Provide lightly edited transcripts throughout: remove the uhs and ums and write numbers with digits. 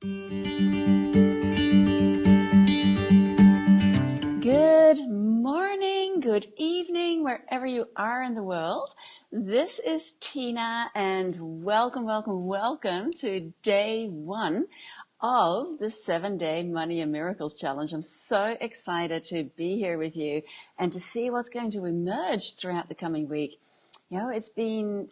Good morning, good evening, wherever you are in the world. This is Tina, and welcome to day one of the 7-day Money and Miracles Challenge. I'm so excited to be here with you and to see what's going to emerge throughout the coming week. You know, it's been,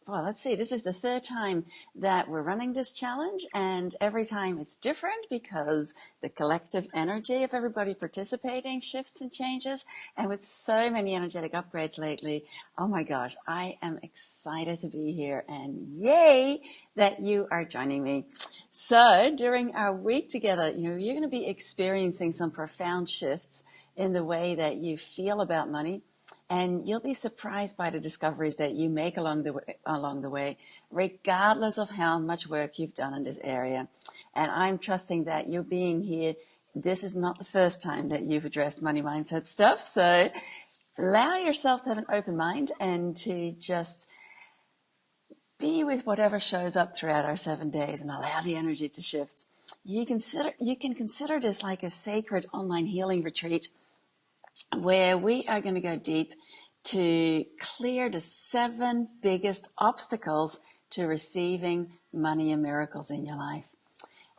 let's see, this is the third time that we're running this challenge, and every time it's different because the collective energy of everybody participating shifts and changes. And with so many energetic upgrades lately, oh my gosh, I am excited to be here, and yay that you are joining me. So during our week together, you're going to be experiencing some profound shifts in the way that you feel about money. And you'll be surprised by the discoveries that you make along the way, regardless of how much work you've done in this area. And I'm trusting that you being here, this is not the first time that you've addressed money mindset stuff. So allow yourself to have an open mind and to just be with whatever shows up throughout our 7 days and allow the energy to shift. You can consider this like a sacred online healing retreat where we are going to go deep to clear the 7 biggest obstacles to receiving money and miracles in your life.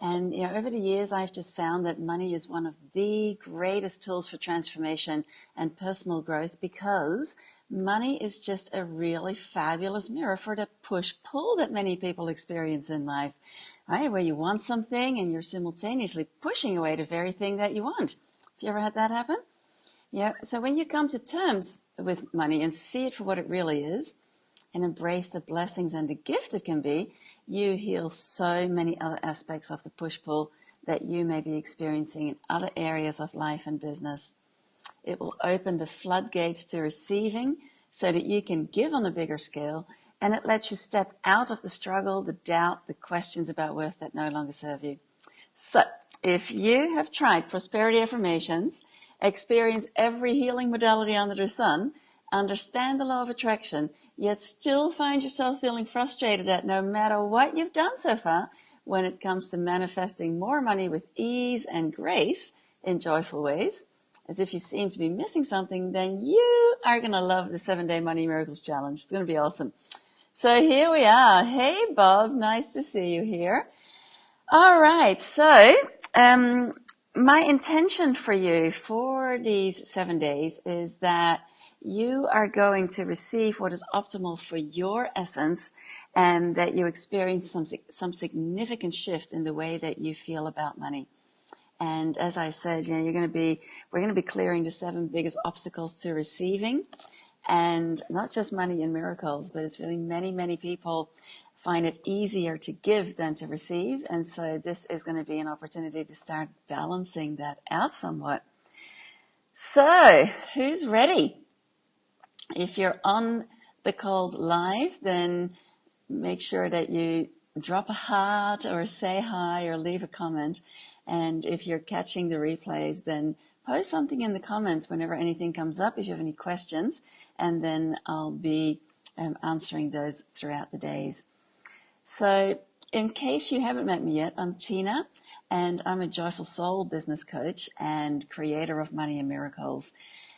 And over the years, I've just found that money is one of the greatest tools for transformation and personal growth, because money is just a really fabulous mirror for the push-pull that many people experience in life, right? Where you want something and you're simultaneously pushing away the very thing that you want. Have you ever had that happen? Yeah, so when you come to terms with money and see it for what it really is and embrace the blessings and the gift it can be, you heal so many other aspects of the push-pull that you may be experiencing in other areas of life and business. It will open the floodgates to receiving so that you can give on a bigger scale, and it lets you step out of the struggle, the doubt, the questions about worth that no longer serve you. So if you have tried prosperity affirmations, experience every healing modality under the sun, understand the law of attraction, yet still find yourself feeling frustrated at no matter what you've done so far when it comes to manifesting more money with ease and grace in joyful ways, as if you seem to be missing something, then you are going to love the 7-Day Money Miracles Challenge. It's going to be awesome. So here we are. Hey, Bob, nice to see you here. All right, so my intention for you for these 7 days is that you are going to receive what is optimal for your essence, and that you experience some significant shifts in the way that you feel about money. And as I said, we're going to be clearing the 7 biggest obstacles to receiving, and not just money and miracles, but it's really many people find it easier to give than to receive. And so this is going to be an opportunity to start balancing that out somewhat. So who's ready? If you're on the calls live, then make sure that you drop a heart or say hi or leave a comment. And if you're catching the replays, then post something in the comments whenever anything comes up, if you have any questions, and then I'll be answering those throughout the days. So in case you haven't met me yet, I'm Tina, and I'm a Joyful Soul business coach and creator of Money and Miracles.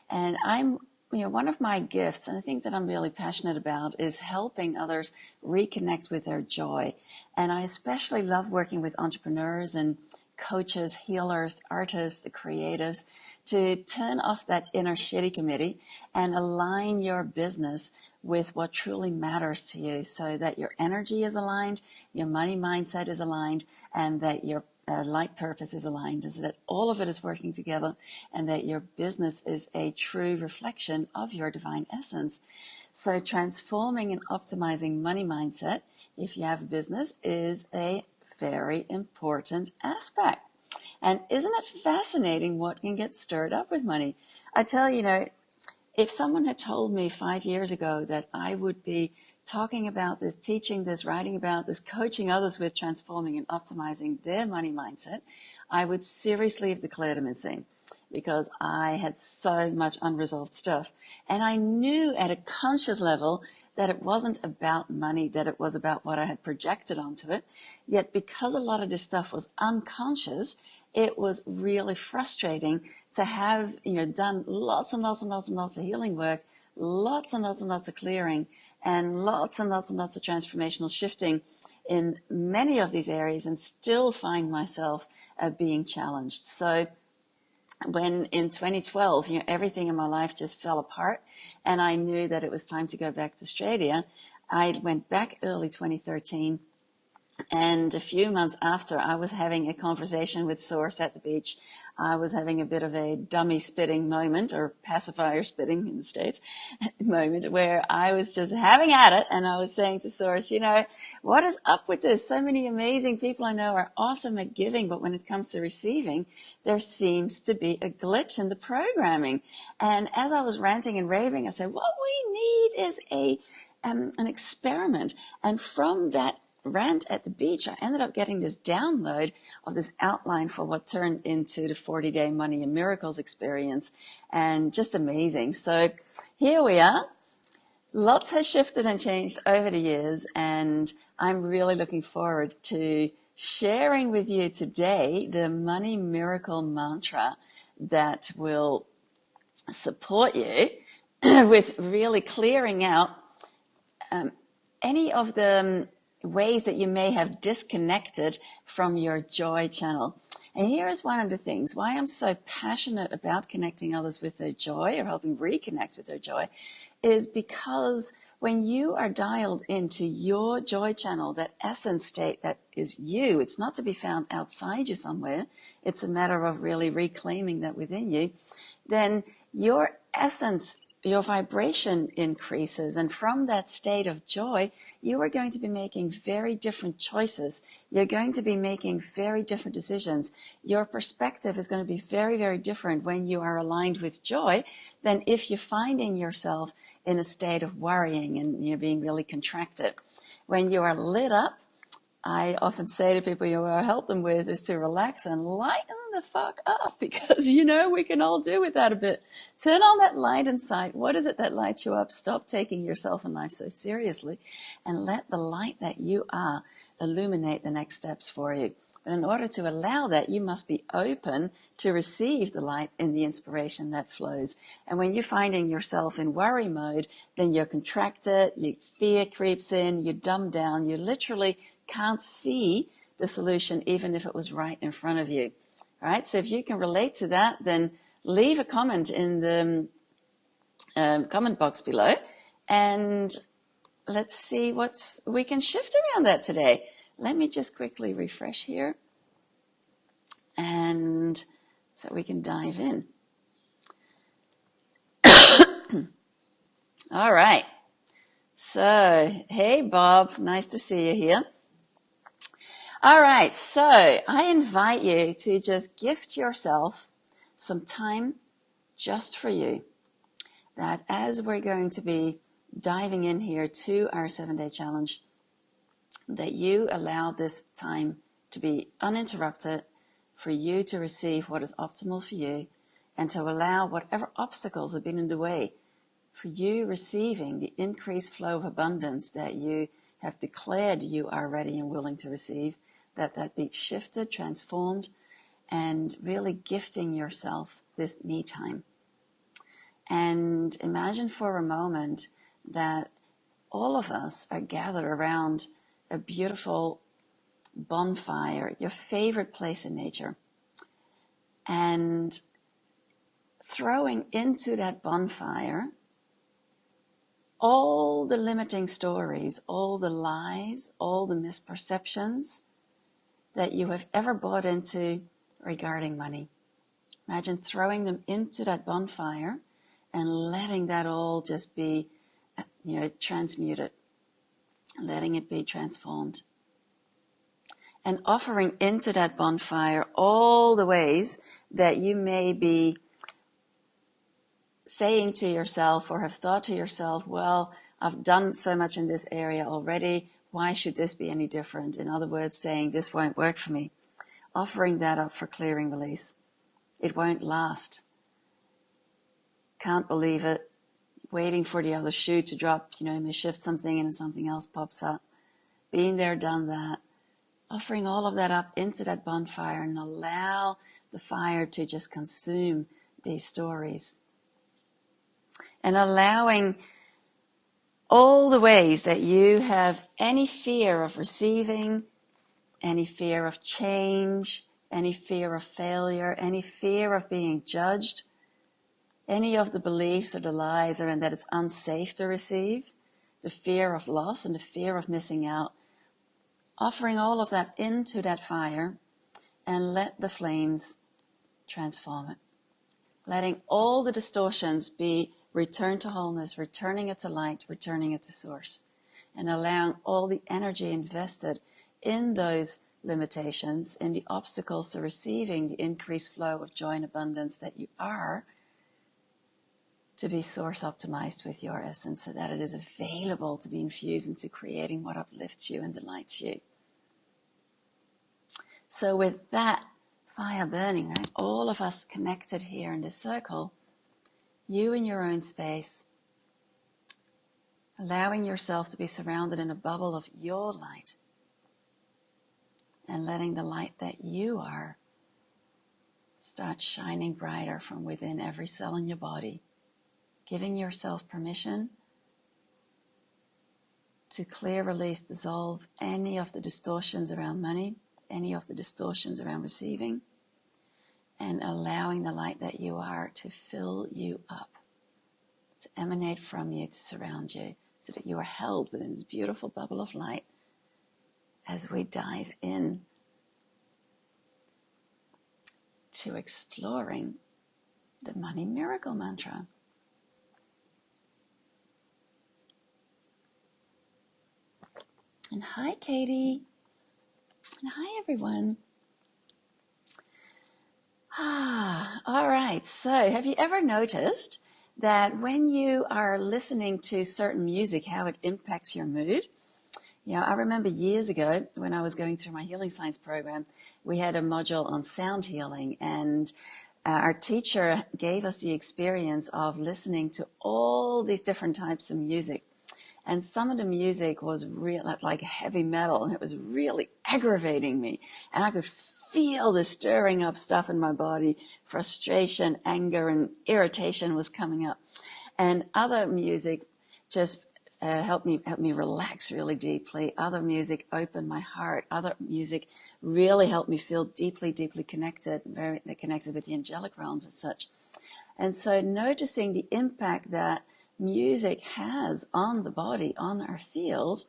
And I'm, one of my gifts and the things that I'm really passionate about is helping others reconnect with their joy. And I especially love working with entrepreneurs and coaches, healers, artists, the creatives, to turn off that inner shitty committee and align your business with what truly matters to you, so that your energy is aligned, your money mindset is aligned, and that your light purpose is aligned, so that all of it is working together, and that your business is a true reflection of your divine essence. So transforming and optimizing money mindset, if you have a business, is a very important aspect. And isn't it fascinating what can get stirred up with money? I tell you, if someone had told me 5 years ago that I would be talking about this, teaching this, writing about this, coaching others with transforming and optimizing their money mindset, I would seriously have declared them insane, because I had so much unresolved stuff. And I knew at a conscious level that it wasn't about money, that it was about what I had projected onto it. Yet because a lot of this stuff was unconscious, it was really frustrating to have, done lots and lots and lots and lots of healing work, lots and lots and lots of clearing, and lots and lots and lots of transformational shifting in many of these areas, and still find myself being challenged. So when in 2012, everything in my life just fell apart and I knew that it was time to go back to Australia, I went back early 2013. And a few months after, I was having a conversation with Source at the beach. I was having a bit of a dummy spitting moment, or pacifier spitting in the States moment, where I was just having at it. And I was saying to Source, what is up with this? So many amazing people I know are awesome at giving, but when it comes to receiving, there seems to be a glitch in the programming. And as I was ranting and raving, I said, what we need is an experiment. And from that rant at the beach, I ended up getting this download of this outline for what turned into the 40-day Money and Miracles experience, and just amazing. So here we are. Lots has shifted and changed over the years, and I'm really looking forward to sharing with you today the Money Miracle mantra that will support you with really clearing out any of the ways that you may have disconnected from your joy channel. And here is one of the things why I'm so passionate about connecting others with their joy, or helping reconnect with their joy, is because when you are dialed into your joy channel, that essence state that is you, it's not to be found outside you somewhere, it's a matter of really reclaiming that within you, then your essence, your vibration increases. And from that state of joy, you are going to be making very different choices. You're going to be making very different decisions. Your perspective is going to be very, very different when you are aligned with joy than if you're finding yourself in a state of worrying and being really contracted. When you are lit up, I often say to people, what I help them with is to relax and lighten the fuck up, because, we can all do with that a bit. Turn on that light inside. What is it that lights you up? Stop taking yourself and life so seriously, and let the light that you are illuminate the next steps for you. But in order to allow that, you must be open to receive the light and the inspiration that flows. And when you're finding yourself in worry mode, then you're contracted, your fear creeps in, you dumb down, you literally can't see the solution even if it was right in front of you. All right, so if you can relate to that, then leave a comment in the comment box below, and let's see we can shift around that today. Let me just quickly refresh here, and so we can dive in. All right, so hey Bob, nice to see you here. All right, so I invite you to just gift yourself some time just for you. That as we're going to be diving in here to our 7-day challenge, that you allow this time to be uninterrupted, for you to receive what is optimal for you, and to allow whatever obstacles have been in the way for you receiving the increased flow of abundance that you have declared you are ready and willing to receive, that be shifted, transformed, and really gifting yourself this me time. And imagine for a moment that all of us are gathered around a beautiful bonfire, your favorite place in nature, and throwing into that bonfire all the limiting stories, all the lies, all the misperceptions that you have ever bought into regarding money. Imagine throwing them into that bonfire and letting that all just be, transmuted, letting it be transformed. And offering into that bonfire all the ways that you may be saying to yourself or have thought to yourself, well, I've done so much in this area already. Why should this be any different? In other words, saying this won't work for me. Offering that up for clearing release. It won't last. Can't believe it. waiting for the other shoe to drop. You may shift something and then something else pops up. Been there, done that. Offering all of that up into that bonfire and allow the fire to just consume these stories. And allowing all the ways that you have any fear of receiving, any fear of change, any fear of failure, any fear of being judged, any of the beliefs or the lies are in that it's unsafe to receive, the fear of loss and the fear of missing out, offering all of that into that fire and let the flames transform it. Letting all the distortions be returned to wholeness, returning it to light, returning it to source, and allowing all the energy invested in those limitations, in the obstacles to receiving the increased flow of joy and abundance that you are, to be source optimized with your essence so that it is available to be infused into creating what uplifts you and delights you. So with that fire burning, right, all of us connected here in this circle, you in your own space, allowing yourself to be surrounded in a bubble of your light and letting the light that you are start shining brighter from within every cell in your body, giving yourself permission to clear, release, dissolve any of the distortions around money, any of the distortions around receiving, and allowing the light that you are to fill you up, to emanate from you, to surround you, so that you are held within this beautiful bubble of light as we dive in to exploring the money miracle mantra. And hi, Katie. And hi, everyone. All right. So have you ever noticed that when you are listening to certain music, how it impacts your mood? I remember years ago when I was going through my healing science program, we had a module on sound healing, and our teacher gave us the experience of listening to all these different types of music. And some of the music was real, like heavy metal, and it was really aggravating me. And I could feel the stirring up stuff in my body. Frustration, anger, and irritation was coming up. And other music just helped me relax really deeply. Other music opened my heart. Other music really helped me feel deeply, deeply connected, very connected with the angelic realms and such. And so noticing the impact that music has on the body, on our field,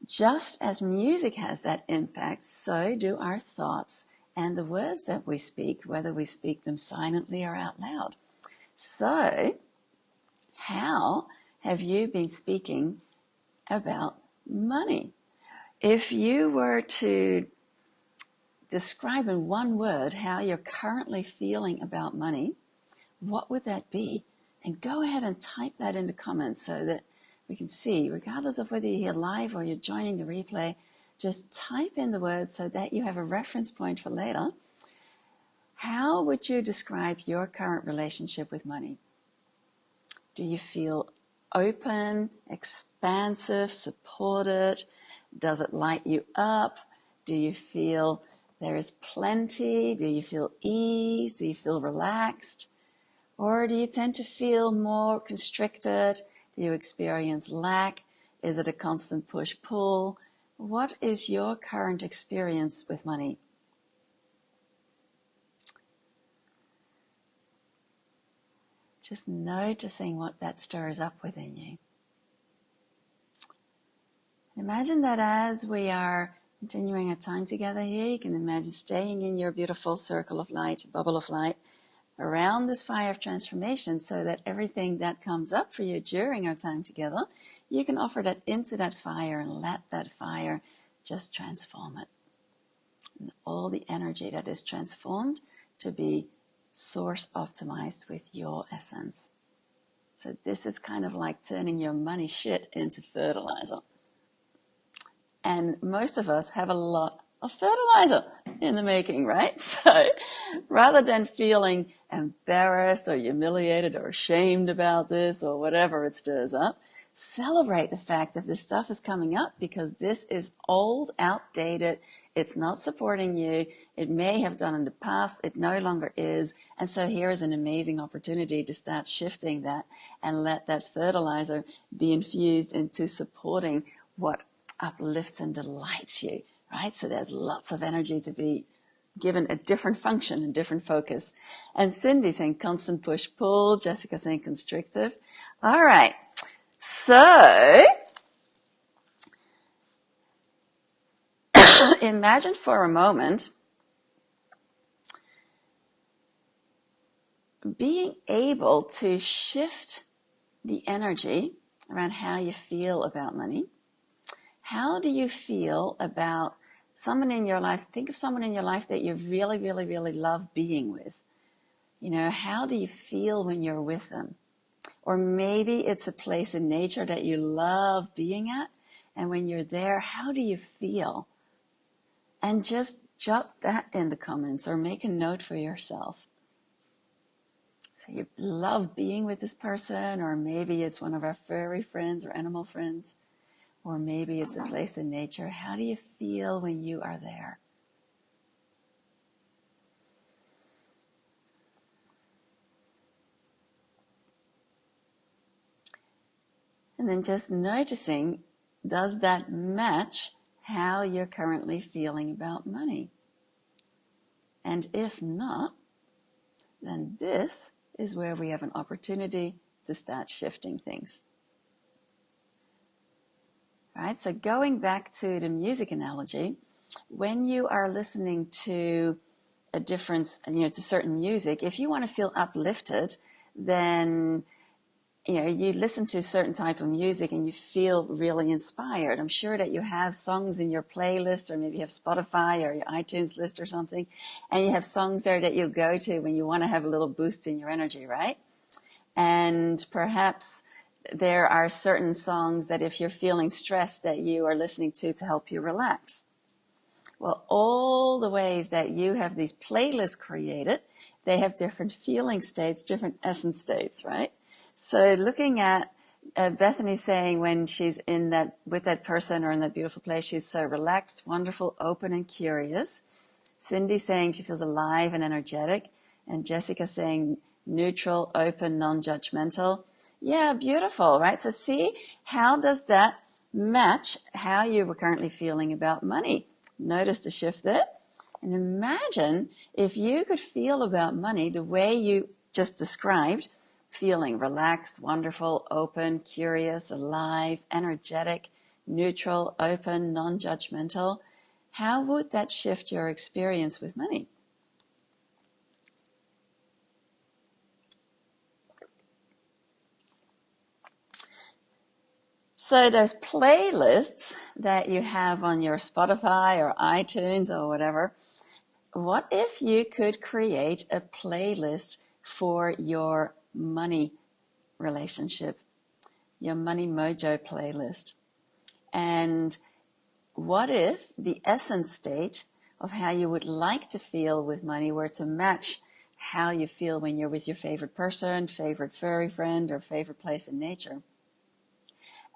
just as music has that impact, so do our thoughts and the words that we speak, whether we speak them silently or out loud. So, how have you been speaking about money? If you were to describe in one word how you're currently feeling about money, what would that be? And go ahead and type that in the comments so that we can see, regardless of whether you're here live or you're joining the replay, just type in the words so that you have a reference point for later. How would you describe your current relationship with money? Do you feel open, expansive, supported? Does it light you up? Do you feel there is plenty? Do you feel ease? Do you feel relaxed? Or do you tend to feel more constricted? Do you experience lack? Is it a constant push-pull? What is your current experience with money? Just noticing what that stirs up within you. Imagine that as we are continuing our time together here, you can imagine staying in your beautiful circle of light, bubble of light, around this fire of transformation, so that everything that comes up for you during our time together, you can offer that into that fire and let that fire just transform it. And all the energy that is transformed to be source optimized with your essence. So this is kind of like turning your money shit into fertilizer. And most of us have a lot of fertilizer. in the making, right? So rather than feeling embarrassed or humiliated or ashamed about this or whatever it stirs up, celebrate the fact that this stuff is coming up because this is old, outdated. It's not supporting you. It may have done in the past. It no longer is. And so here is an amazing opportunity to start shifting that and let that fertilizer be infused into supporting what uplifts and delights you, right? So there's lots of energy to be given a different function and different focus. And Cindy saying constant push-pull. Jessica saying constrictive. All right. So imagine for a moment being able to shift the energy around how you feel about money. How do you feel about someone in your life? Think of someone in your life that you really, really, really love being with. You know, how do you feel when you're with them? Or maybe it's a place in nature that you love being at. And when you're there, how do you feel? And just jot that in the comments or make a note for yourself. So you love being with this person, or maybe it's one of our furry friends or animal friends, or maybe it's a place in nature. How do you feel when you are there? And then just noticing, does that match how you're currently feeling about money? And if not, then this is where we have an opportunity to start shifting things. All right, so going back to the music analogy, when you are listening to a difference, to certain music, if you want to feel uplifted, then you listen to a certain type of music and you feel really inspired. I'm sure that you have songs in your playlist, or maybe you have Spotify or your iTunes list or something, and you have songs there that you go to when you want to have a little boost in your energy, right? And perhaps there are certain songs that if you're feeling stressed that you are listening to help you relax. Well, all the ways that you have these playlists created, they have different feeling states, different essence states, right? So looking at Bethany saying when she's with that person or in that beautiful place, she's so relaxed, wonderful, open, and curious. Cindy saying she feels alive and energetic. And Jessica saying neutral, open, non-judgmental. Yeah, beautiful, right? So see, how does that match how you were currently feeling about money? Notice the shift there. And imagine if you could feel about money the way you just described, feeling relaxed, wonderful, open, curious, alive, energetic, neutral, open, non-judgmental. How would that shift your experience with money? So those playlists that you have on your Spotify or iTunes or whatever, what if you could create a playlist for your money relationship, your money mojo playlist? And what if the essence state of how you would like to feel with money were to match how you feel when you're with your favorite person, favorite furry friend, or favorite place in nature?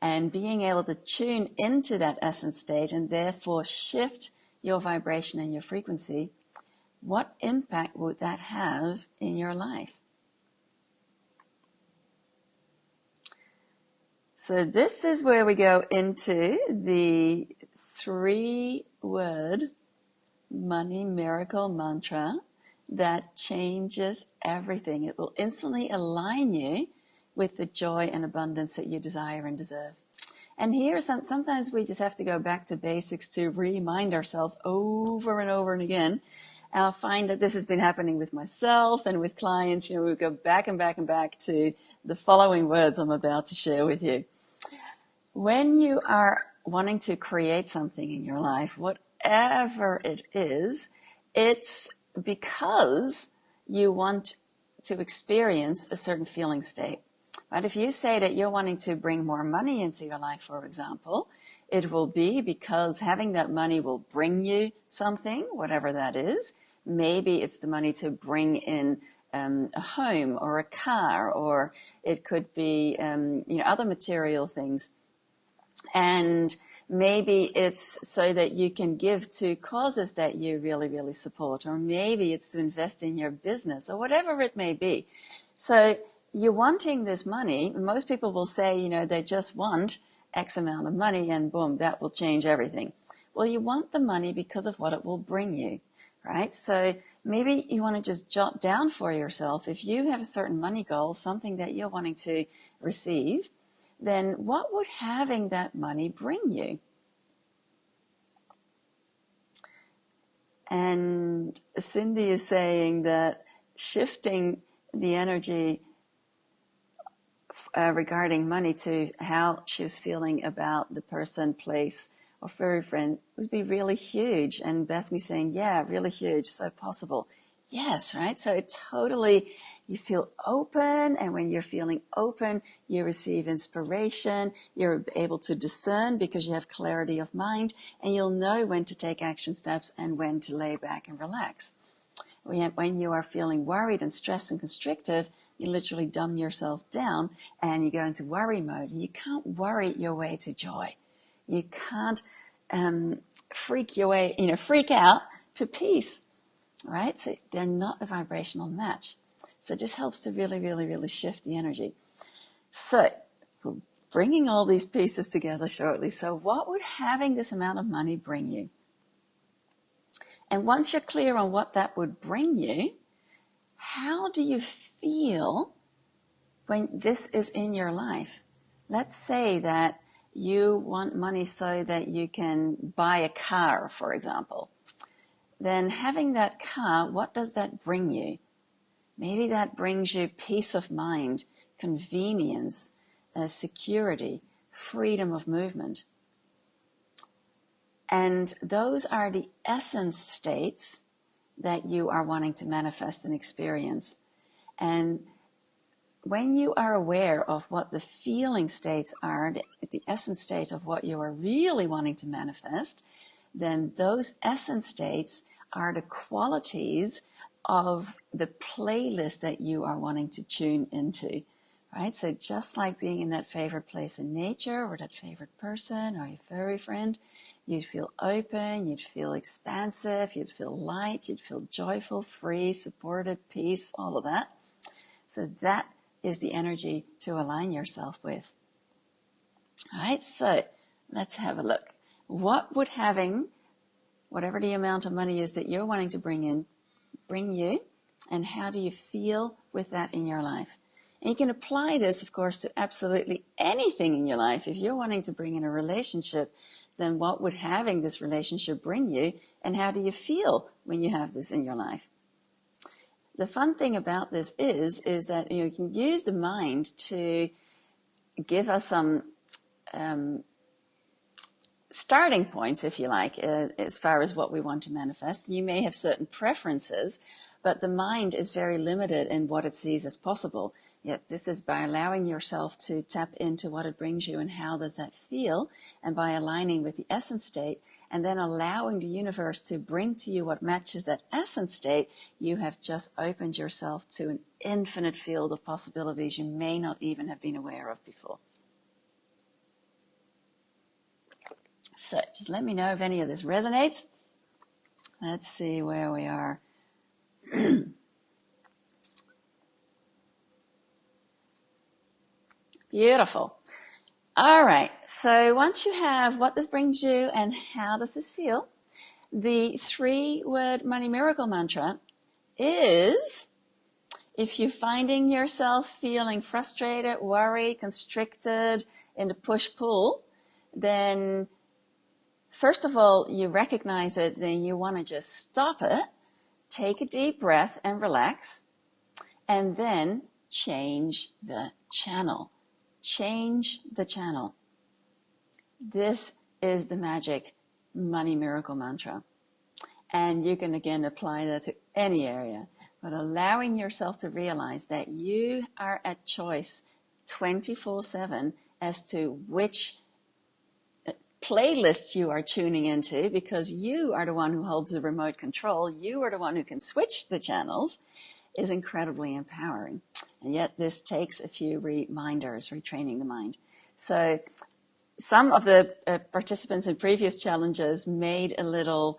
And being able to tune into that essence state and therefore shift your vibration and your frequency, what impact would that have in your life? So this is where we go into the 3-word money miracle mantra that changes everything. It will instantly align you with the joy and abundance that you desire and deserve. And here, sometimes we just have to go back to basics to remind ourselves over and over and again. And I'll find that this has been happening with myself and with clients. We go back and back and back to the following words I'm about to share with you. When you are wanting to create something in your life, whatever it is, it's because you want to experience a certain feeling state. Right? If you say that you're wanting to bring more money into your life, for example, it will be because having that money will bring you something, whatever that is. Maybe it's the money to bring in a home or a car, or it could be other material things. And maybe it's so that you can give to causes that you really, really support, or maybe it's to invest in your business, or whatever it may be. So you're wanting this money. Most people will say, they just want X amount of money and boom, that will change everything. Well, you want the money because of what it will bring you, right? So maybe you want to just jot down for yourself, if you have a certain money goal, something that you're wanting to receive, then what would having that money bring you? And Cindy is saying that shifting the energy regarding money to how she was feeling about the person, place, or furry friend would be really huge. And Bethany saying, yeah, really huge, so possible. Yes, right? So it totally, you feel open, and when you're feeling open, you receive inspiration, you're able to discern because you have clarity of mind, and you'll know when to take action steps and when to lay back and relax. When you are feeling worried and stressed and constrictive, you literally dumb yourself down and you go into worry mode. You can't worry your way to joy. You can't freak out to peace, right? So they're not a vibrational match. So this helps to really, really, really shift the energy. So we're bringing all these pieces together shortly. So what would having this amount of money bring you? And once you're clear on what that would bring you, how do you feel when this is in your life? Let's say that you want money so that you can buy a car, for example. Then having that car, what does that bring you? Maybe that brings you peace of mind, convenience, security, freedom of movement. And those are the essence states that you are wanting to manifest and experience. And when you are aware of what the feeling states are, the essence state of what you are really wanting to manifest, then those essence states are the qualities of the playlist that you are wanting to tune into, right? So just like being in that favorite place in nature, or that favorite person, or your furry friend, you'd feel open, you'd feel expansive, you'd feel light, you'd feel joyful, free, supported, peace, all of that. So that is the energy to align yourself with. All right, so let's have a look. What would having whatever the amount of money is that you're wanting to bring you, and how do you feel with that in your life? And you can apply this, of course, to absolutely anything in your life. If you're wanting to bring in a relationship, then what would having this relationship bring you, and how do you feel when you have this in your life? The fun thing about this is that you can use the mind to give us some starting points, if you like, as far as what we want to manifest. You may have certain preferences, but the mind is very limited in what it sees as possible. Yet this is by allowing yourself to tap into what it brings you and how does that feel, and by aligning with the essence state, and then allowing the universe to bring to you what matches that essence state, you have just opened yourself to an infinite field of possibilities you may not even have been aware of before. So just let me know if any of this resonates. Let's see where we are. Beautiful. All right, so once you have what this brings you and how does this feel, the 3-word money miracle mantra is, if you're finding yourself feeling frustrated, worried, constricted, in the push-pull, then first of all, you recognize it, then you want to just stop it, take a deep breath and relax, and then change the channel. Change the channel. This is the magic money miracle mantra. And you can again apply that to any area, but allowing yourself to realize that you are at choice 24/7 as to which playlists you are tuning into, because you are the one who holds the remote control, you are the one who can switch the channels, is incredibly empowering. And yet this takes a few reminders, retraining the mind. So some of the participants in previous challenges made a little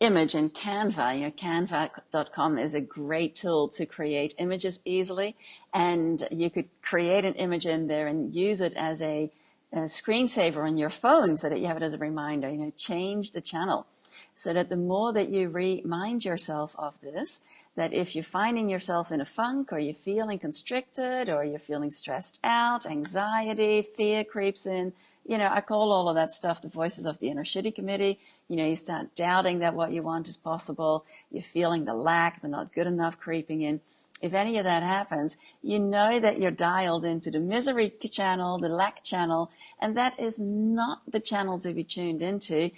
image in Canva. Canva.com is a great tool to create images easily, and you could create an image in there and use it as a screensaver on your phone so that you have it as a reminder. Change the channel so that the more that you remind yourself of this, that if you're finding yourself in a funk, or you're feeling constricted, or you're feeling stressed out, anxiety, fear creeps in, I call all of that stuff the voices of the inner shitty committee. You start doubting that what you want is possible. You're feeling the lack, the not good enough creeping in. If any of that happens, you know that you're dialed into the misery channel, the lack channel, and that is not the channel to be tuned into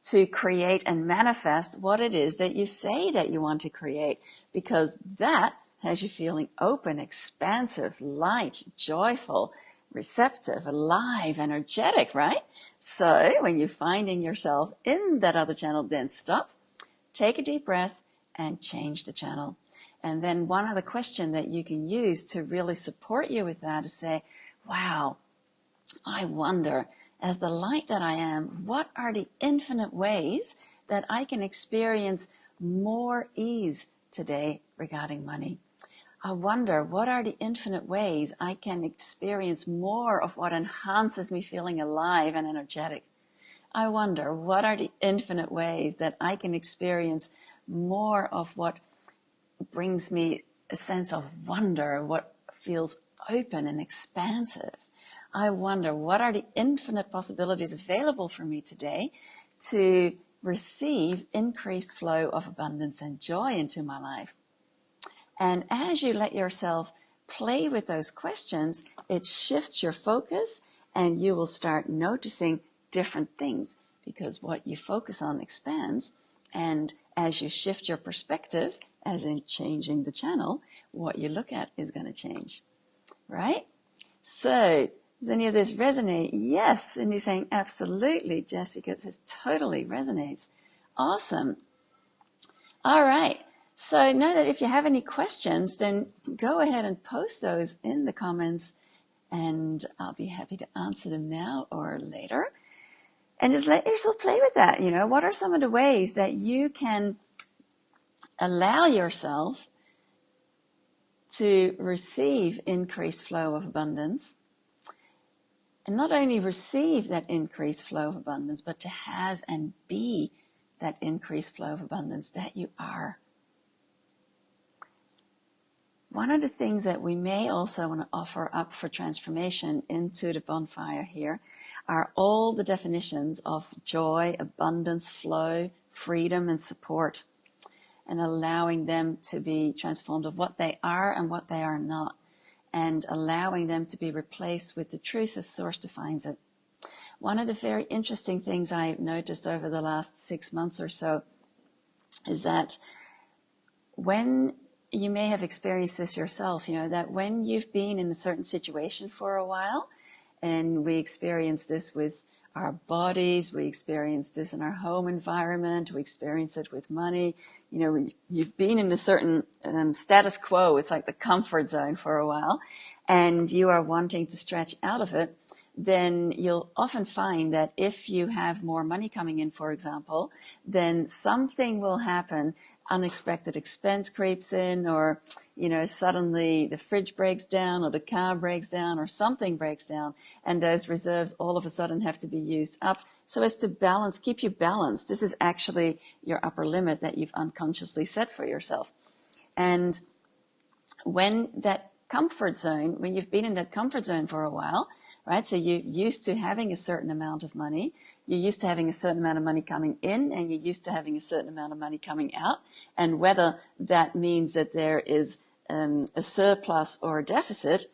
to create and manifest what it is that you say that you want to create, because that has you feeling open, expansive, light, joyful, receptive, alive, energetic, right? So when you're finding yourself in that other channel, then stop, take a deep breath, and change the channel. And then one other question that you can use to really support you with that is say, wow, I wonder, as the light that I am, what are the infinite ways that I can experience more ease today regarding money? I wonder, what are the infinite ways I can experience more of what enhances me feeling alive and energetic? I wonder, what are the infinite ways that I can experience more of what brings me a sense of wonder, what feels open and expansive? I wonder, what are the infinite possibilities available for me today to receive increased flow of abundance and joy into my life? And as you let yourself play with those questions, it shifts your focus, and you will start noticing different things, because what you focus on expands. And as you shift your perspective, as in changing the channel, what you look at is going to change, right? So, does any of this resonate? Yes. And you're saying, absolutely, Jessica. It says, totally resonates. Awesome. All right. So know that if you have any questions, then go ahead and post those in the comments, and I'll be happy to answer them now or later. And just let yourself play with that. What are some of the ways that you can allow yourself to receive increased flow of abundance? And not only receive that increased flow of abundance, but to have and be that increased flow of abundance that you are. One of the things that we may also want to offer up for transformation into the bonfire here are all the definitions of joy, abundance, flow, freedom, and support, and allowing them to be transformed of what they are and what they are not, and allowing them to be replaced with the truth as Source defines it. One of the very interesting things I've noticed over the last 6 months or so is that when you may have experienced this yourself, that when you've been in a certain situation for a while, and we experience this with our bodies, we experience this in our home environment, we experience it with money, you've been in a certain status quo, it's like the comfort zone for a while, and you are wanting to stretch out of it, then you'll often find that if you have more money coming in, for example, then something will happen. Unexpected expense creeps in, or suddenly the fridge breaks down, or the car breaks down, or something breaks down, and those reserves all of a sudden have to be used up so as to balance, keep you balanced. This is actually your upper limit that you've unconsciously set for yourself. And when you've been in that comfort zone for a while, right? So you're used to having a certain amount of money. You're used to having a certain amount of money coming in, and you're used to having a certain amount of money coming out. And whether that means that there is a surplus or a deficit,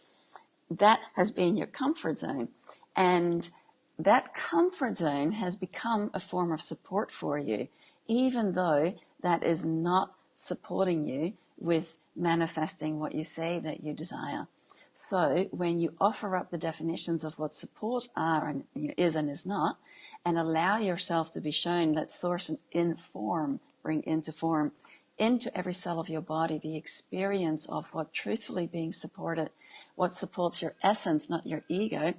that has been your comfort zone. And that comfort zone has become a form of support for you, even though that is not supporting you with manifesting what you say that you desire. So when you offer up the definitions of what support are and is and is not, and allow yourself to be shown, let source and inform, bring into form, into every cell of your body, the experience of what truthfully being supported, what supports your essence, not your ego,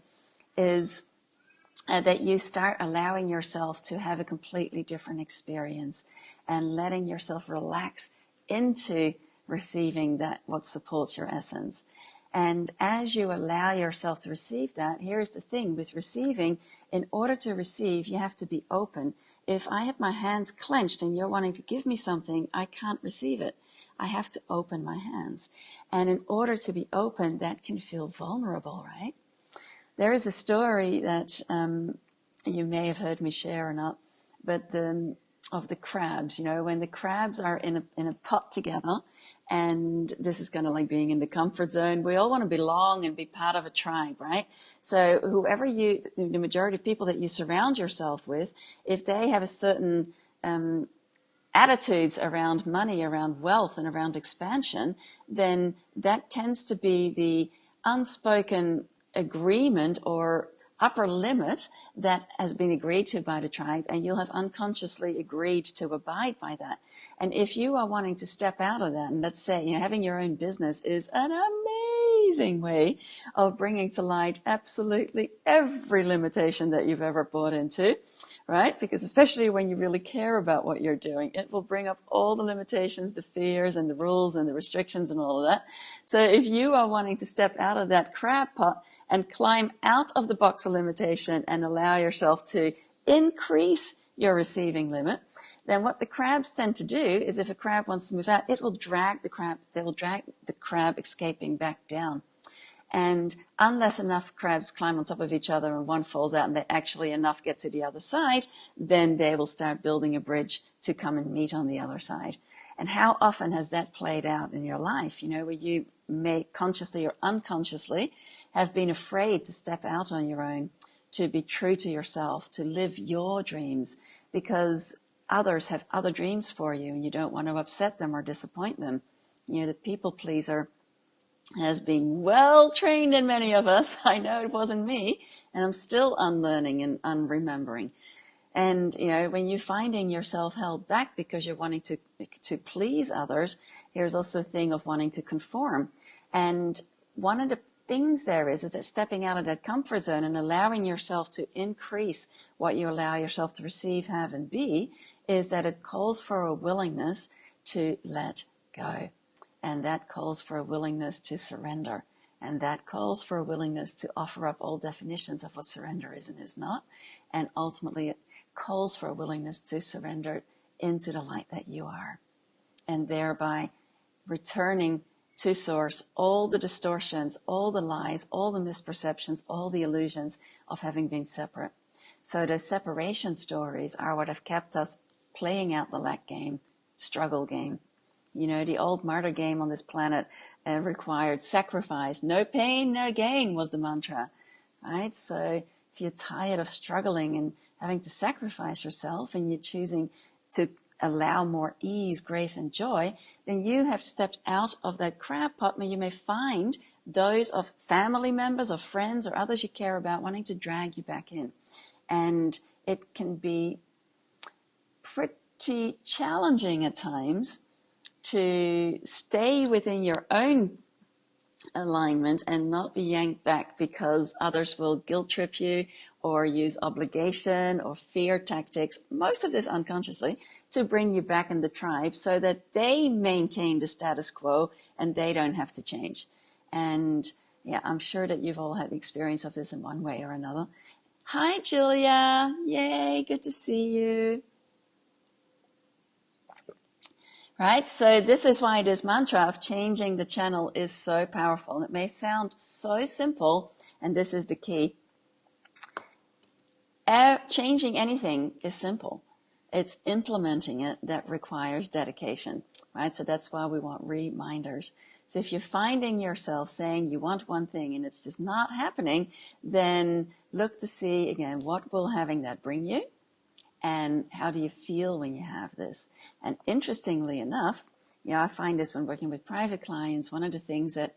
is that you start allowing yourself to have a completely different experience and letting yourself relax into receiving that what supports your essence. And as you allow yourself to receive that, here's the thing with receiving, in order to receive, you have to be open. If I have my hands clenched and you're wanting to give me something, I can't receive it. I have to open my hands. And in order to be open, that can feel vulnerable, right? There is a story that you may have heard me share or not, but of the crabs. When the crabs are in a pot together, and this is kind of like being in the comfort zone. We all want to belong and be part of a tribe, right? So the majority of people that you surround yourself with, if they have a certain attitudes around money, around wealth, and around expansion, then that tends to be the unspoken agreement or upper limit that has been agreed to by the tribe, and you'll have unconsciously agreed to abide by that. And if you are wanting to step out of that, and let's say, having your own business is an amazing way of bringing to light absolutely every limitation that you've ever bought into, right? Because especially when you really care about what you're doing, it will bring up all the limitations, the fears and the rules and the restrictions and all of that. So if you are wanting to step out of that crab pot and climb out of the box of limitation and allow yourself to increase your receiving limit, then what the crabs tend to do is, if a crab wants to move out, they will drag the crab escaping back down. And unless enough crabs climb on top of each other and one falls out and they actually enough get to the other side, then they will start building a bridge to come and meet on the other side. And how often has that played out in your life, where you may consciously or unconsciously have been afraid to step out on your own, to be true to yourself, to live your dreams, because others have other dreams for you and you don't want to upset them or disappoint them. The people pleaser has been well trained in many of us. I know it wasn't me, and I'm still unlearning and unremembering. And, when you're finding yourself held back because you're wanting to please others, here's also a thing of wanting to conform. And one of the things there is that stepping out of that comfort zone and allowing yourself to increase what you allow yourself to receive, have, and be, is that it calls for a willingness to let go. And that calls for a willingness to surrender. And that calls for a willingness to offer up all definitions of what surrender is and is not. And ultimately, it calls for a willingness to surrender into the light that you are. And thereby returning to source all the distortions, all the lies, all the misperceptions, all the illusions of having been separate. So the separation stories are what have kept us playing out the lack game, struggle game. The old martyr game on this planet required sacrifice. No pain, no gain was the mantra, right? So if you're tired of struggling and having to sacrifice yourself and you're choosing to allow more ease, grace, and joy, then you have stepped out of that crab pot where you may find those of family members or friends or others you care about wanting to drag you back in. And it can be pretty challenging at times to stay within your own alignment and not be yanked back because others will guilt trip you or use obligation or fear tactics, most of this unconsciously, to bring you back in the tribe so that they maintain the status quo and they don't have to change. And yeah, I'm sure that you've all had the experience of this in one way or another. Hi, Julia. Yay, good to see you. Right? So this is why this mantra of changing the channel is so powerful. It may sound so simple, and this is the key. Changing anything is simple. It's implementing it that requires dedication, right? So that's why we want reminders. So if you're finding yourself saying you want one thing and it's just not happening, then look to see, again, what will having that bring you? And how do you feel when you have this? And interestingly enough, I find this when working with private clients, one of the things that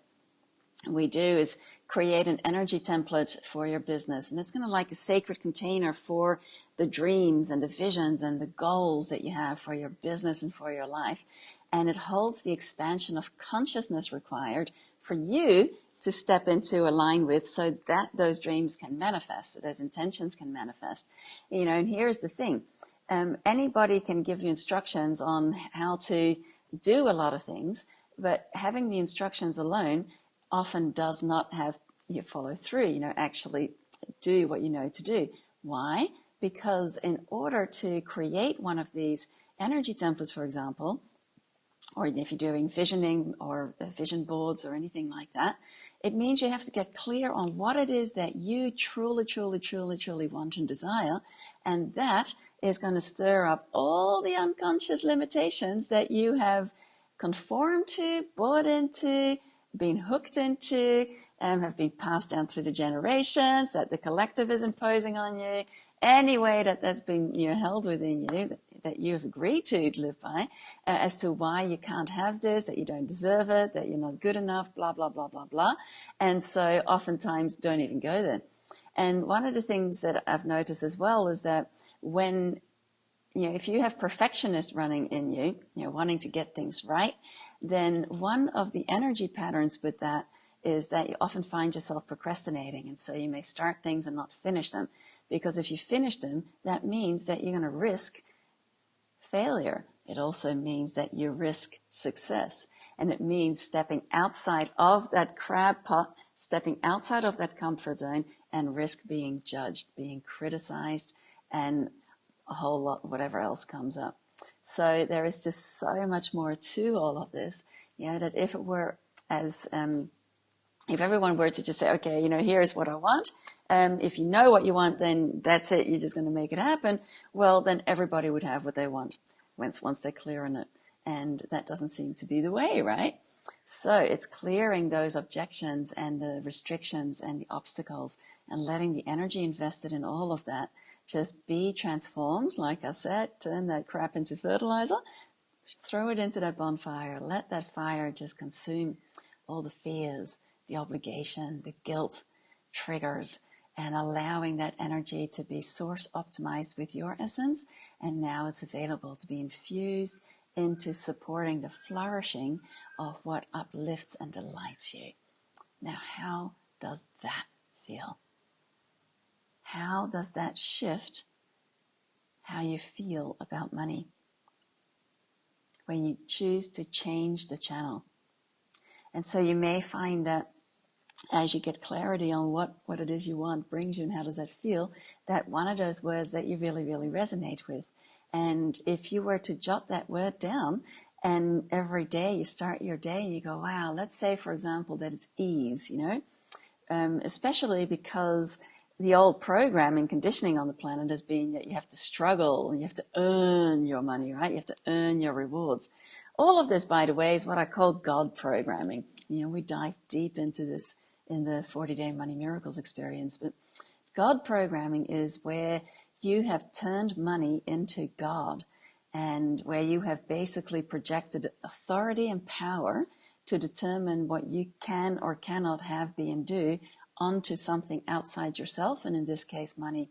we do is create an energy template for your business. And it's kind of like a sacred container for the dreams and the visions and the goals that you have for your business and for your life. And it holds the expansion of consciousness required for you to step into, align with, so that those dreams can manifest, so those intentions can manifest. And here's the thing. Anybody can give you instructions on how to do a lot of things, but having the instructions alone often does not have you follow through, actually do what you know to do. Why? Because in order to create one of these energy templates, for example, or if you're doing visioning or vision boards or anything like that, it means you have to get clear on what it is that you truly, truly, truly, truly want and desire. And that is going to stir up all the unconscious limitations that you have conformed to, bought into, been hooked into, have been passed down through the generations, that the collective is imposing on you, any way that's been held within you, that you have agreed to live by, as to why you can't have this, that you don't deserve it, that you're not good enough, blah, blah, blah, blah, blah. And so oftentimes don't even go there. And one of the things that I've noticed as well is that when, if you have perfectionist running in you, wanting to get things right, then one of the energy patterns with that is that you often find yourself procrastinating. And so you may start things and not finish them. Because if you finish them, that means that you're going to risk failure. It also means that you risk success. And it means stepping outside of that crab pot, stepping outside of that comfort zone, and risk being judged, being criticized, and a whole lot, whatever else comes up. So there is just so much more to all of this, that if it were as, if everyone were to just say, okay, here's what I want. If you know what you want, then that's it. You're just going to make it happen. Well, then everybody would have what they want once they're clear on it. And that doesn't seem to be the way, right? So it's clearing those objections and the restrictions and the obstacles and letting the energy invested in all of that just be transformed. Like I said, turn that crap into fertilizer, throw it into that bonfire, let that fire just consume all the fears, the obligation, the guilt, triggers, and allowing that energy to be source optimized with your essence. And now it's available to be infused into supporting the flourishing of what uplifts and delights you. Now, how does that feel? How does that shift how you feel about money when you choose to change the channel? And so you may find that as you get clarity on what it is you want brings you and how does that feel, that one of those words that you really, really resonate with. And if you were to jot that word down and every day you start your day and you go, wow, let's say, for example, that it's ease, especially because the old programming conditioning on the planet has been that you have to struggle and you have to earn your money, right? You have to earn your rewards. All of this, by the way, is what I call God programming. We dive deep into this in the 40-Day Money Miracles experience. But God programming is where you have turned money into God and where you have basically projected authority and power to determine what you can or cannot have, be, and do onto something outside yourself, and in this case, money.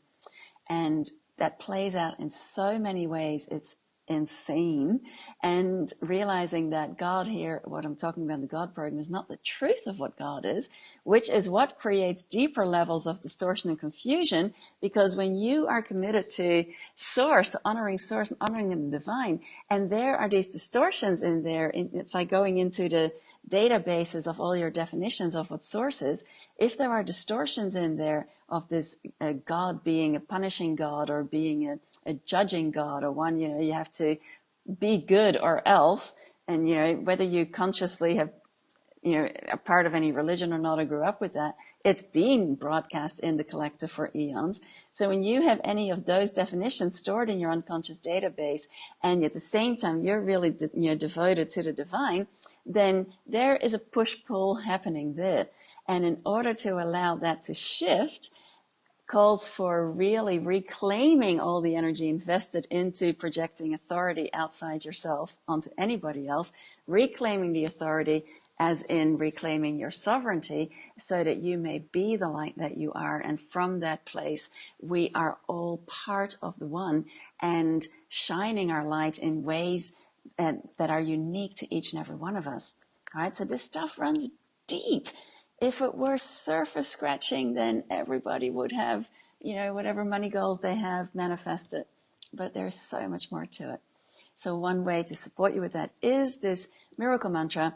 And that plays out in so many ways. It's insane. And realizing that God here, what I'm talking about in the God program, is not the truth of what God is, which is what creates deeper levels of distortion and confusion. Because when you are committed to source, honoring source and honoring the divine, and there are these distortions in there, it's like going into the databases of all your definitions of what source is. If there are distortions in there of this God being a punishing God or being a judging God, or one, you have to be good or else, and whether you consciously have a part of any religion or not, or grew up with that, it's been broadcast in the collective for eons. So when you have any of those definitions stored in your unconscious database, and at the same time you're really devoted to the divine, then there is a push-pull happening there. And in order to allow that to shift, calls for really reclaiming all the energy invested into projecting authority outside yourself onto anybody else, reclaiming the authority as in reclaiming your sovereignty, so that you may be the light that you are. And from that place, we are all part of the one and shining our light in ways that are unique to each and every one of us. All right, so this stuff runs deep. If it were surface scratching, then everybody would have, whatever money goals they have manifested. But there's so much more to it. So one way to support you with that is this miracle mantra,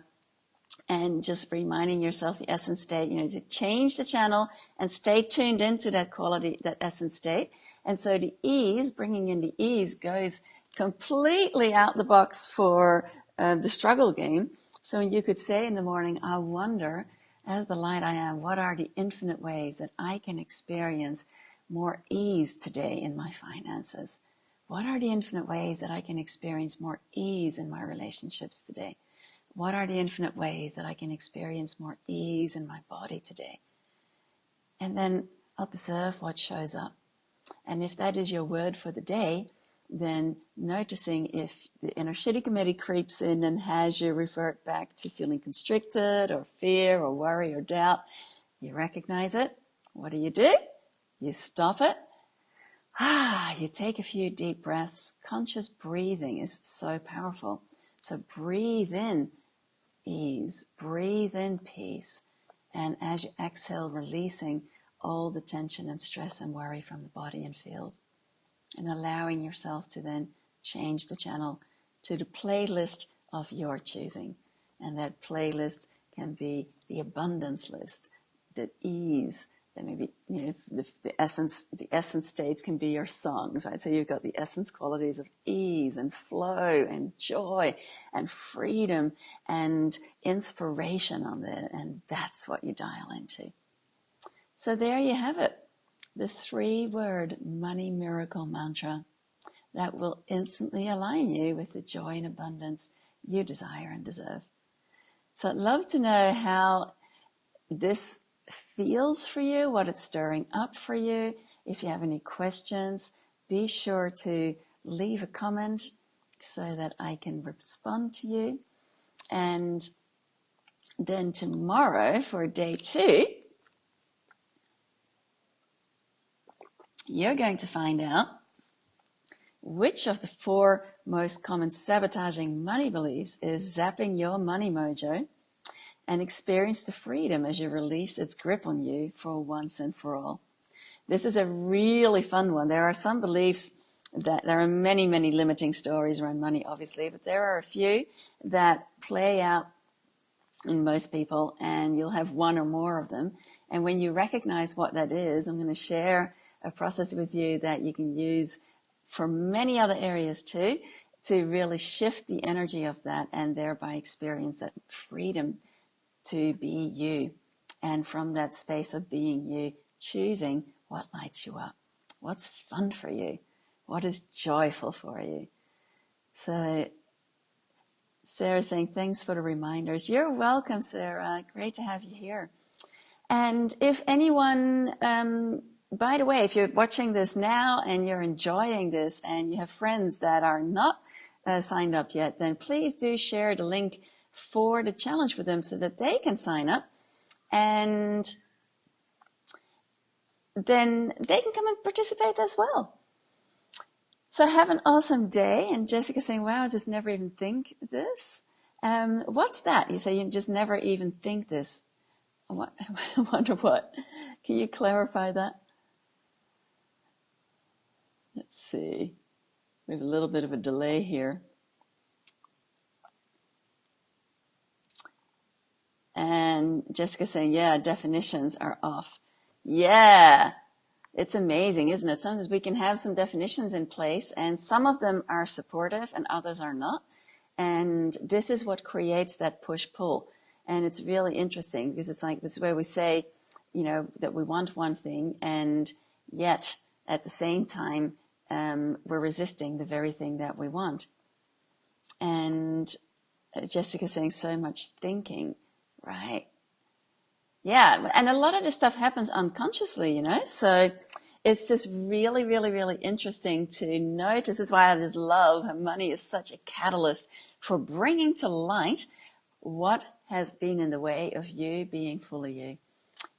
and just reminding yourself the essence state, to change the channel and stay tuned into that quality, that essence state. And so the ease, bringing in the ease, goes completely out the box for the struggle game. So you could say in the morning, I wonder, as the light I am, what are the infinite ways that I can experience more ease today in my finances? What are the infinite ways that I can experience more ease in my relationships today? What are the infinite ways that I can experience more ease in my body today? And then observe what shows up. And if that is your word for the day, then noticing if the inner shitty committee creeps in and has you revert back to feeling constricted or fear or worry or doubt, you recognize it. What do? You stop it. You take a few deep breaths. Conscious breathing is so powerful. So breathe in ease, breathe in peace, and as you exhale, releasing all the tension and stress and worry from the body and field, and allowing yourself to then change the channel to the playlist of your choosing. And that playlist can be the abundance list, the ease. Then maybe the essence states can be your songs, right? So you've got the essence qualities of ease and flow and joy and freedom and inspiration on there, and that's what you dial into. So there you have it, the 3-word money miracle mantra that will instantly align you with the joy and abundance you desire and deserve. So I'd love to know how this feels for you, what it's stirring up for you. If you have any questions, be sure to leave a comment so that I can respond to you. And then tomorrow for day 2, you're going to find out which of the 4 most common sabotaging money beliefs is zapping your money mojo, and experience the freedom as you release its grip on you for once and for all. This is a really fun one. There are some beliefs that there are many, many limiting stories around money, obviously, but there are a few that play out in most people, and you'll have one or more of them. And when you recognize what that is, I'm going to share a process with you that you can use for many other areas too, to really shift the energy of that and thereby experience that freedom to be you, and from that space of being you, choosing what lights you up, what's fun for you, what is joyful for you. So Sarah's saying, thanks for the reminders. You're welcome, Sarah. Great to have you here. And if anyone, by the way, if you're watching this now and you're enjoying this and you have friends that are not signed up yet, then please do share the link for the challenge with them so that they can sign up, and then they can come and participate as well. So have an awesome day. And Jessica saying, wow, I just never even think this. What's that? You say you just never even think this. I wonder what. Can you clarify that? Let's see. We have a little bit of a delay here. And Jessica saying, yeah, definitions are off. Yeah, it's amazing, isn't it? Sometimes we can have some definitions in place and some of them are supportive and others are not. And this is what creates that push-pull. And it's really interesting because it's like, this is where we say, that we want one thing, and yet at the same time, we're resisting the very thing that we want. And Jessica saying, so much thinking. Right. Yeah. And a lot of this stuff happens unconsciously, so it's just really, really, really interesting to notice. This is why I just love how money is such a catalyst for bringing to light what has been in the way of you being fully you.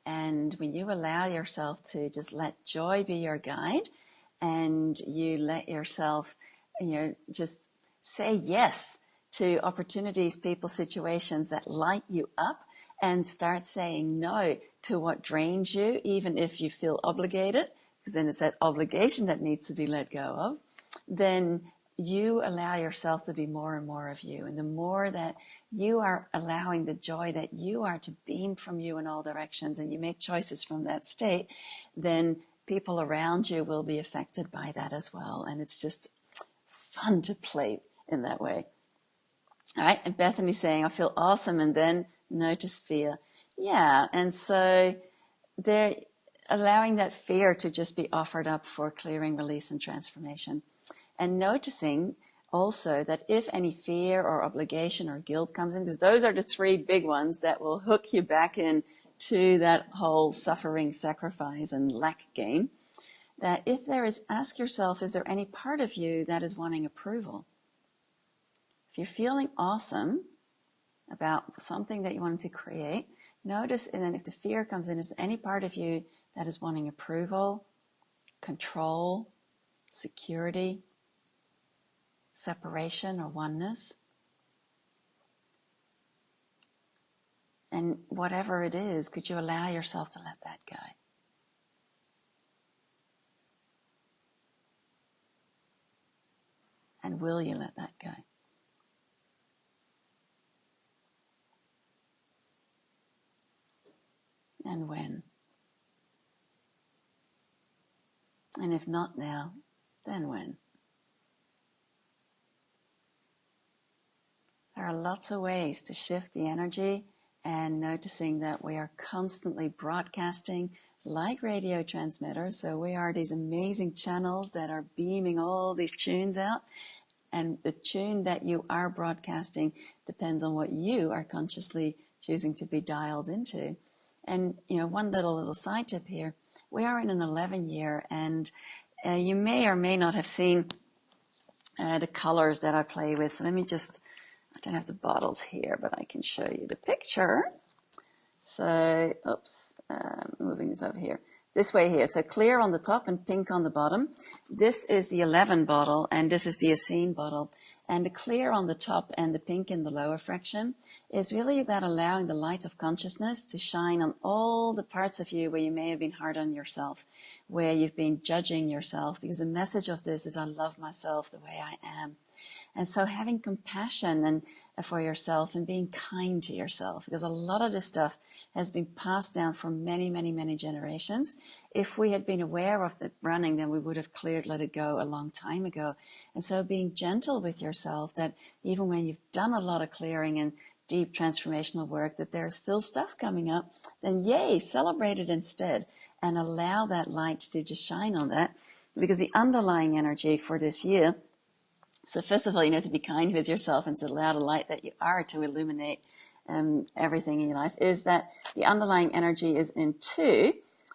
And when you allow yourself to just let joy be your guide, and you let yourself, just say yes to opportunities, people, situations that light you up, and start saying no to what drains you, even if you feel obligated, because then it's that obligation that needs to be let go of, then you allow yourself to be more and more of you. And the more that you are allowing the joy that you are to beam from you in all directions, and you make choices from that state, then people around you will be affected by that as well. And it's just fun to play in that way. All right. And Bethany's saying, I feel awesome. And then notice fear. Yeah. And so they're allowing that fear to just be offered up for clearing, release, and transformation. And noticing also that if any fear or obligation or guilt comes in, because those are the three big ones that will hook you back in to that whole suffering, sacrifice, and lack game, that if there is, ask yourself, is there any part of you that is wanting approval? If you're feeling awesome about something that you want to create, notice, and then if the fear comes in, is there any part of you that is wanting approval, control, security, separation, or oneness? And whatever it is, could you allow yourself to let that go? And will you let that go? And when? And if not now, then when? There are lots of ways to shift the energy, and noticing that we are constantly broadcasting like radio transmitters. So we are these amazing channels that are beaming all these tunes out. And the tune that you are broadcasting depends on what you are consciously choosing to be dialed into. And, one little side tip here. We are in an 11 year, and you may or may not have seen the colors that I play with. So let me just, I don't have the bottles here, but I can show you the picture. So, moving this over here. This way here. So clear on the top and pink on the bottom. This is the 11 bottle, and this is the Essene bottle. And the clear on the top and the pink in the lower fraction is really about allowing the light of consciousness to shine on all the parts of you where you may have been hard on yourself, where you've been judging yourself, because the message of this is I love myself the way I am. And so having compassion and for yourself and being kind to yourself, because a lot of this stuff has been passed down for many, many, many generations. If we had been aware of the running, then we would have let it go a long time ago. And so being gentle with yourself, that even when you've done a lot of clearing and deep transformational work, that there's still stuff coming up, then yay, celebrate it instead and allow that light to just shine on that. Because the underlying energy for this year, so first of all, to be kind with yourself and to allow the light that you are to illuminate everything in your life, is that the underlying energy is in 2,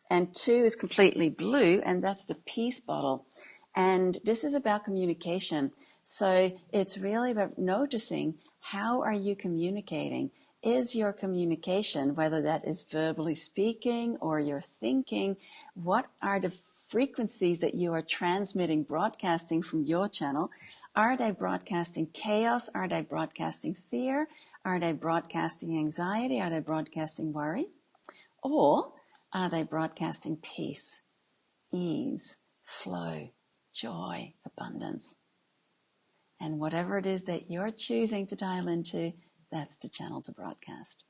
and 2 is completely blue, and that's the peace bottle. And this is about communication. So it's really about noticing, how are you communicating? Is your communication, whether that is verbally speaking or you're thinking, what are the frequencies that you are transmitting, broadcasting from your channel? Are they broadcasting chaos? Are they broadcasting fear? Are they broadcasting anxiety? Are they broadcasting worry? Or are they broadcasting peace, ease, flow, joy, abundance? And whatever it is that you're choosing to dial into, that's the channel to broadcast.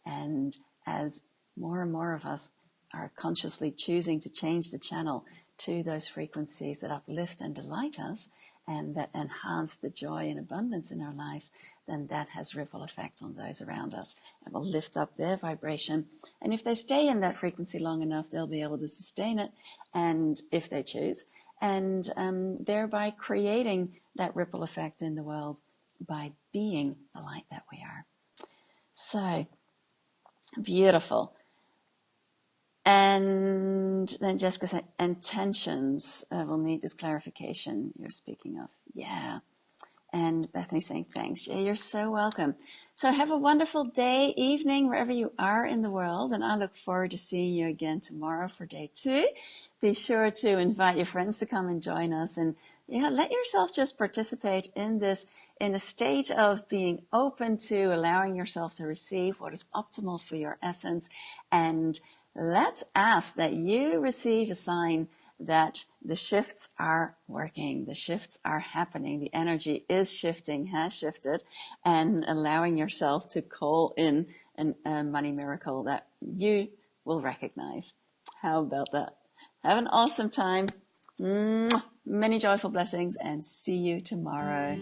And as more and more of us are consciously choosing to change the channel to those frequencies that uplift and delight us, and that enhance the joy and abundance in our lives, then that has ripple effects on those around us. It will lift up their vibration. And if they stay in that frequency long enough, they'll be able to sustain it, and if they choose, and thereby creating that ripple effect in the world by being the light that we are. So, beautiful. And then Jessica said, intentions will need this clarification you're speaking of. Yeah. And Bethany saying thanks. Yeah, you're so welcome. So have a wonderful day, evening, wherever you are in the world. And I look forward to seeing you again tomorrow for day 2. Be sure to invite your friends to come and join us. And let yourself just participate in this in a state of being open to allowing yourself to receive what is optimal for your essence. And let's ask that you receive a sign that the shifts are working, the shifts are happening, the energy is shifting, has shifted, and allowing yourself to call in a money miracle that you will recognize. How about that? Have an awesome time. Many joyful blessings, and see you tomorrow.